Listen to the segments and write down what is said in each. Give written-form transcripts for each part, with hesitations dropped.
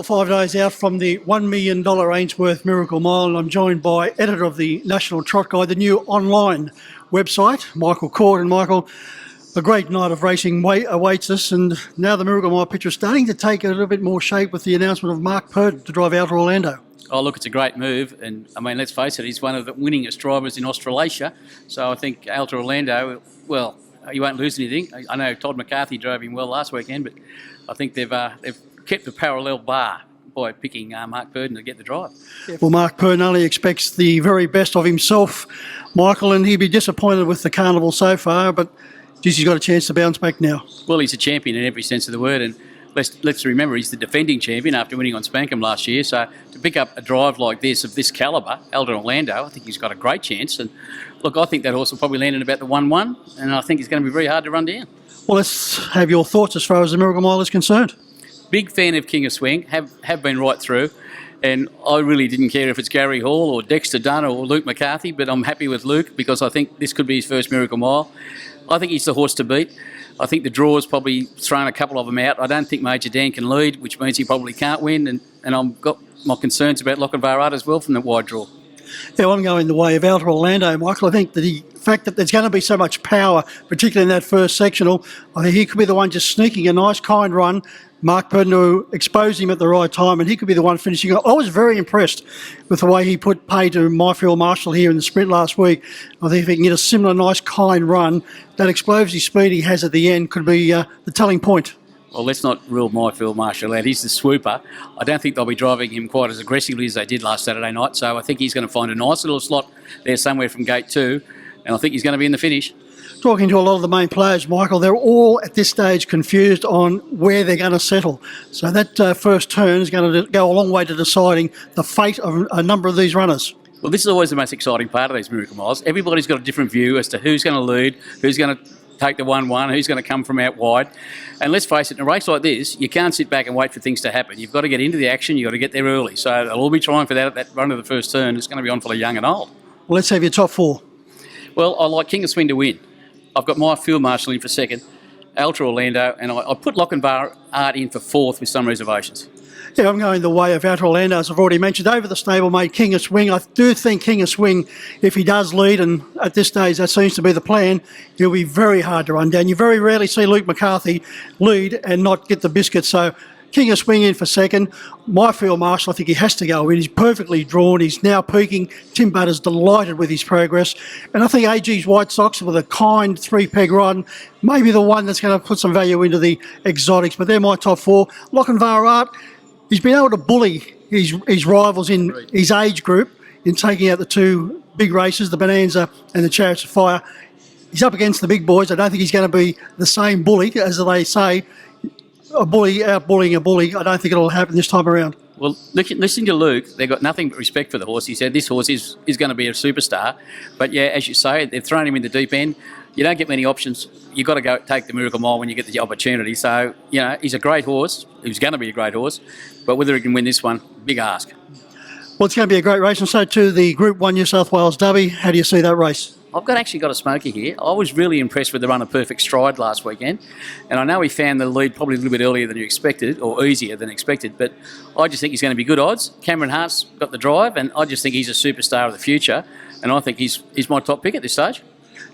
Well, 5 days out from the $1 million Ainsworth Miracle Mile, and I'm joined by editor of the National Trot Guide, the new online website, Michael Court. And Michael, a great night of racing awaits us, and now the Miracle Mile picture is starting to take a little bit more shape with the announcement of Mark Purdon to drive out to Orlando. Oh, look, it's a great move. And, I mean, let's face it, he's one of the winningest drivers in Australasia. So I think out to Orlando, well, he won't lose anything. I know Todd McCarthy drove him well last weekend, but I think they've kept the parallel bar by picking Mark Purdon to get the drive. Well, Mark Purdon only expects the very best of himself, Michael, and he'd be disappointed with the carnival so far, but geez, he's got a chance to bounce back now. Well, he's a champion in every sense of the word, and let's remember he's the defending champion after winning on Spankham last year. So to pick up a drive like this, of this calibre, Elton Orlando, I think he's got a great chance. And look, I think that horse will probably land in about the 1-1, and I think it's going to be very hard to run down. Well, let's have your thoughts as far as the Miracle Mile is concerned. Big fan of King of Swing, have been right through, and I really didn't care if it's Gary Hall or Dexter Dunn or Luke McCarthy, but I'm happy with Luke because I think this could be his first Miracle Mile. I think he's the horse to beat. I think the draw's probably thrown a couple of them out. I don't think Major Dan can lead, which means he probably can't win, and I've got my concerns about Lochinvar as well from the wide draw. Yeah, I'm going the way of Outer Orlando, Michael. I think that the fact that there's going to be so much power, particularly in that first sectional, I think he could be the one just sneaking a nice, kind run. Mark Purdon to expose him at the right time, and he could be the one finishing. I was very impressed with the way he put pay to My Field Marshall here in the sprint last week. I think if he can get a similar nice, kind run, that explosive speed he has at the end could be the telling point. Well, let's not rule My Field Marshall out. He's the swooper. I don't think they'll be driving him quite as aggressively as they did last Saturday night, so I think he's going to find a nice little slot there somewhere from gate 2, and I think he's going to be in the finish. Talking to a lot of the main players, Michael, they're all at this stage confused on where they're going to settle. So that first turn is going to go a long way to deciding the fate of a number of these runners. Well, this is always the most exciting part of these Miracle Miles. Everybody's got a different view as to who's going to lead, who's going to take the 1-1, who's going to come from out wide. And let's face it, in a race like this, you can't sit back and wait for things to happen. You've got to get into the action, you've got to get there early. So they'll all be trying for that at that run of the first turn. It's going to be on for the young and old. Well, let's have your top 4. Well, I like King of Swing to win. I've got My Field Marshall in for second, Ultra Orlando, and I put Lochinvar Art in for 4th with some reservations. Yeah, I'm going the way of Outer Orlando, as I've already mentioned. Over the stablemate, King of Swing. I do think King of Swing, if he does lead, and at this stage that seems to be the plan, he'll be very hard to run down. You very rarely see Luke McCarthy lead and not get the biscuit. So King of Swing in for second. My Field Marshall, I think he has to go in. He's perfectly drawn. He's now peaking. Tim Butter's delighted with his progress. And I think AG's White Sox with a kind 3-peg run may be the one that's going to put some value into the exotics. But they're my top 4. Lochinvar Art, he's been able to bully his rivals in his age group in taking out the 2 big races, the Bonanza and the Chariots of Fire. He's up against the big boys. I don't think he's going to be the same bully, as they say, a bully out-bullying a bully. I don't think it'll happen this time around. Well, listening to Luke, they've got nothing but respect for the horse. He said this horse is going to be a superstar. But, yeah, as you say, they've thrown him in the deep end. You don't get many options. You've got to go take the Miracle Mile when you get the opportunity. So, you know, he's a great horse. He's going to be a great horse. But whether he can win this one, big ask. Well, it's going to be a great race. And so too the Group 1 New South Wales Derby. How do you see that race? I've actually got a smoker here. I was really impressed with the run of Perfect Stride last weekend. And I know he found the lead probably a little bit earlier than you expected, or easier than expected, but I just think he's going to be good odds. Cameron Hart's got the drive, and I just think he's a superstar of the future. And I think he's my top pick at this stage.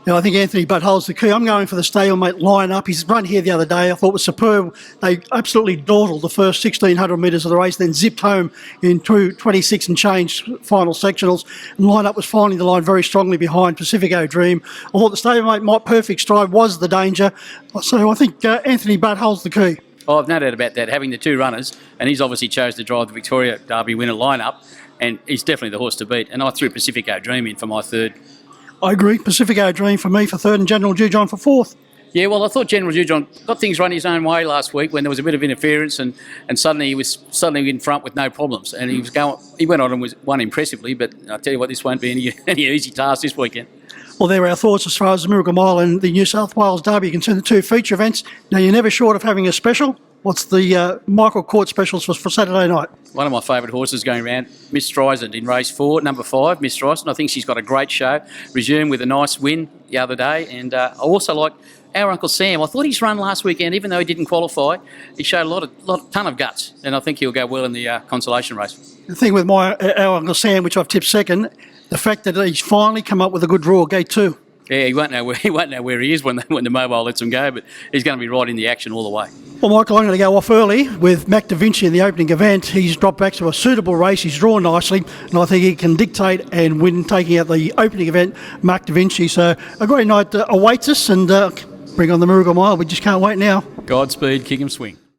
Yeah, I think Anthony Butt holds the key. I'm going for the stablemate line-up. His run here the other day I thought was superb. They absolutely dawdled the first 1,600 metres of the race, then zipped home in 26 and change final sectionals. And line-up was finding the line very strongly behind Pacifico Dream. I thought the stablemate Perfect Stride was the danger. So I think Anthony Butt holds the key. Oh, I've no doubt about that, having the 2 runners, and he's obviously chose to drive the Victoria Derby winner line-up, and he's definitely the horse to beat. And I threw Pacifico Dream in for my 3rd. I agree. Pacifico Dream for me for 3rd and General Jujon for 4th. Yeah, well, I thought General Jujon got things run his own way last week when there was a bit of interference, and suddenly he was in front with no problems. And he went on and won impressively, but I tell you what, this won't be any easy task this weekend. Well, there are our thoughts as far as the Miracle Mile and the New South Wales Derby concerned, the 2 feature events. Now, you're never short of having a special. What's the Michael Court specials for Saturday night? One of my favourite horses going around, Miss Streisand in race 4, number 5, Miss Streisand. I think she's got a great show. Resumed with a nice win the other day. And I also like our Uncle Sam, I thought his run last weekend, even though he didn't qualify, he showed a ton of guts, and I think he'll go well in the consolation race. The thing with our Uncle Sam, which I've tipped second, the fact that he's finally come up with a good draw, gate 2. Yeah, he won't know where he is when the mobile lets him go, but he's going to be right in the action all the way. Well, Michael, I'm going to go off early with Mac Da Vinci in the opening event. He's dropped back to a suitable race. He's drawn nicely, and I think he can dictate and win, taking out the opening event, Mac Da Vinci. So a great night awaits us, and bring on the Miracle Mile. We just can't wait now. Godspeed, Kingham Swing.